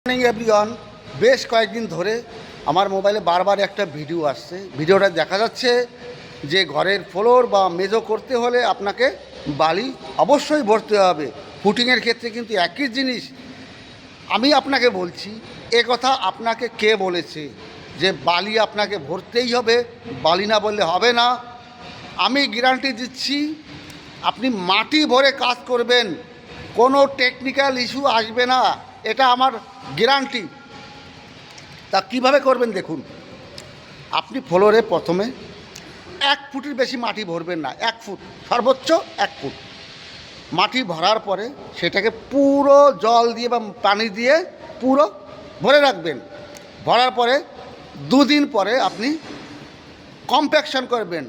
Morning everyone. বেশ কয়েকদিন ধরে আমার মোবাইলে বারবার একটা ভিডিও আসছে। ভিডিওটা দেখা যাচ্ছে যে ঘরের ফ্লোর বা মেজো করতে হলে আপনাকে বালি অবশ্যই ভরতে হবে। ফুটিংয়ের ক্ষেত্রে কিন্তু একই জিনিস। আমি আপনাকে বলছি, এ কথা আপনাকে কে বলেছে যে বালি আপনাকে ভরতেই হবে, বালি না বললে হবে না? আমি গ্যারান্টি দিচ্ছি, আপনি মাটি ভরে কাজ করবেন, কোনো টেকনিক্যাল ইস্যু আসবে না, এটা আমার গ্যারান্টি। তা কীভাবে করবেন দেখুন। আপনি ফ্লোরে প্রথমে 1 ফুটের বেশি মাটি ভরবেন না, 1 ফুট, সর্বোচ্চ 1 ফুট মাটি ভরার পরে সেটাকে পুরো জল দিয়ে বা পানি দিয়ে পুরো ভরে রাখবেন। ভরার পরে 2 দিন পরে আপনি কম্প্যাকশন করবেন,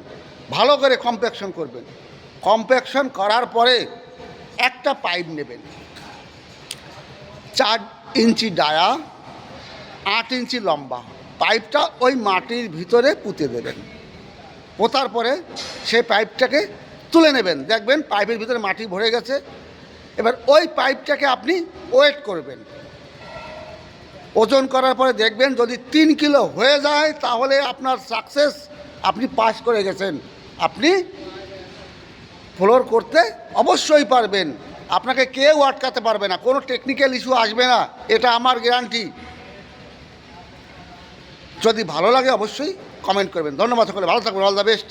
ভালো করে কম্প্যাকশন করবেন। কম্প্যাকশন করার পরে একটা পাইপ নেবেন, 4 ইঞ্চি ডায়া, 8 ইঞ্চি লম্বা। পাইপটা ওই মাটির ভিতরে পুঁতে দেবেন। পোতার পরে সেই পাইপটাকে তুলে নেবেন, দেখবেন পাইপের ভিতরে মাটি ভরে গেছে। এবার ওই পাইপটাকে আপনি ওয়েট করবেন। ওজন করার পরে দেখবেন যদি 3 কিলো হয়ে যায় তাহলে আপনার সাকসেস, আপনি পাস করে গেছেন। আপনি ফ্লোর করতে অবশ্যই পারবেন, আপনাকে কেউ আটকাতে পারবে না, কোনো টেকনিক্যাল ইস্যু আসবে না, এটা আমার গ্যারান্টি। যদি ভালো লাগে অবশ্যই কমেন্ট করবেন। ধন্যবাদ সকলে, ভালো থাকবেন, অল দ্য বেস্ট।